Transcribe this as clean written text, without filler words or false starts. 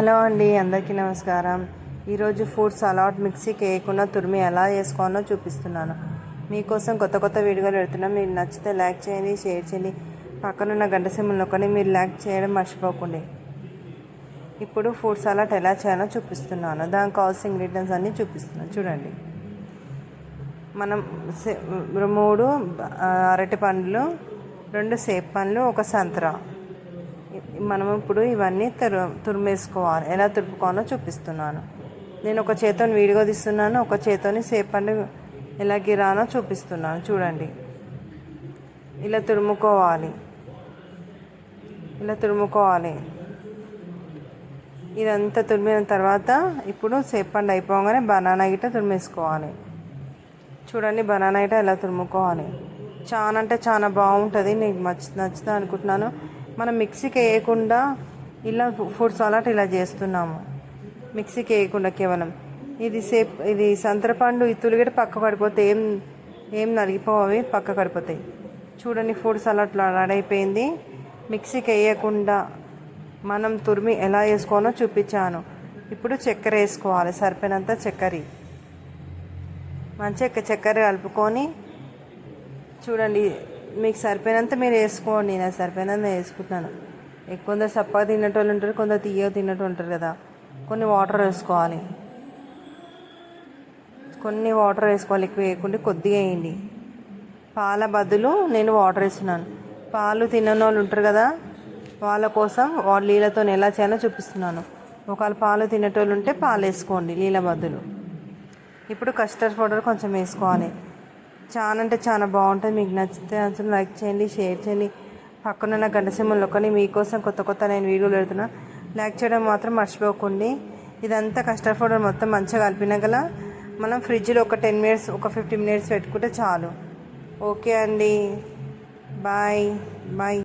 Hello అండి, అందరికీ నమస్కారం. ఈరోజు ఫ్రూట్ సలాడ్ మిక్సీకి వేయకుండా తురిమి ఎలా చేసుకోవాలో చూపిస్తున్నాను. మీకోసం కొత్త కొత్త వీడియోలు పెడుతున్నాను. మీరు నచ్చితే లైక్ చేయండి, షేర్ చేయండి, పక్కనున్న గంట సింబల్ నొక్కండి. మీరు లైక్ చేయడం మర్చిపోకండి. ఇప్పుడు ఫ్రూట్ సలాడ్ ఎలా చేయాలో చూపిస్తున్నాను. దానికి కావాల్సిన ఇంగ్రీడియంట్స్ అన్నీ చూపిస్తున్నాను చూడండి. మనం 3 అరటి పండ్లు, 2 సేబ్ పండ్లు, 1 సంత్రా. మనం ఇప్పుడు ఇవన్నీ తురిమేసుకోవాలి. ఎలా తురుపుకోవాలో చూపిస్తున్నాను. నేను ఒక చేతిని వీడియో తీస్తున్నాను, ఒక చేతిని సేబ్ పండు ఎలా గిరానో చూపిస్తున్నాను చూడండి. ఇలా తురుముకోవాలి. ఇదంతా తురిమిన తర్వాత ఇప్పుడు సేబ్ పండు అయిపోగానే బనానా గిట్ట తురిమేసుకోవాలి. చూడండి, బనానా గిట్ట ఎలా తురుముకోవాలి. చాలా అంటే చాలా బాగుంటుంది. నీకు నచ్చుతుంది అనుకుంటున్నాను. మనం మిక్సీకి వేయకుండా ఇలా ఫ్రూట్ సలాడ్ ఇలా చేస్తున్నాము. మిక్సీకి వేయకుండా కేవలం ఇది సంత్రపండు ఇత్తులుగడ పక్క పడిపోతే ఏం నలిగిపోవి, పక్క పడిపోతాయి. చూడండి, ఫ్రూట్ సలాడ్ రెడీ అయిపోయింది. మిక్సీకి వేయకుండా మనం తురిమి ఎలా వేసుకోవాలో చూపించాను. ఇప్పుడు చక్కెర వేసుకోవాలి. సరిపోయినంత చక్కెర మంచిగా చక్కెర కలుపుకొని చూడండి, మీకు సరిపోయినంత మీరు వేసుకోండి. నేను సరిపోయినంత వేసుకుంటున్నాను. కొందరు సప్పగా తినేటోళ్ళు ఉంటారు, కొందరు తీయగా తినేటోళ్ళు ఉంటారు కదా. కొన్ని వాటర్ వేసుకోవాలి. ఎక్కువ వేయకుండా కొద్దిగా వేయండి. పాల బదులు నేను వాటర్ వేస్తున్నాను. పాలు తినని వాళ్ళు ఉంటారు కదా, వాళ్ళ కోసం నీళ్ళతో ఎలా చేయాలో చూపిస్తున్నాను. ఒకవేళ పాలు తినేటోళ్ళు ఉంటే పాలు వేసుకోండి నీళ్ళ బదులు. ఇప్పుడు కస్టర్డ్ పౌడర్ కొంచెం వేసుకోవాలి. చాలా అంటే చాలా బాగుంటుంది. మీకు నచ్చితే లైక్ చేయండి, షేర్ చేయండి, పక్కనున్న గంట సింబల్ నొక్కండి. మీకోసం కొత్త నేను వీడియోలు పెడుతున్నా. లైక్ చేయడం మాత్రం మర్చిపోకండి. ఇదంతా కస్టర్డ్ పౌడర్ మొత్తం మంచిగా కలిపినాక మనం ఫ్రిడ్జ్లో ఒక 10 మినిట్స్, ఒక 15 మినిట్స్ పెట్టుకుంటే చాలు. ఓకే అండి, బాయ్.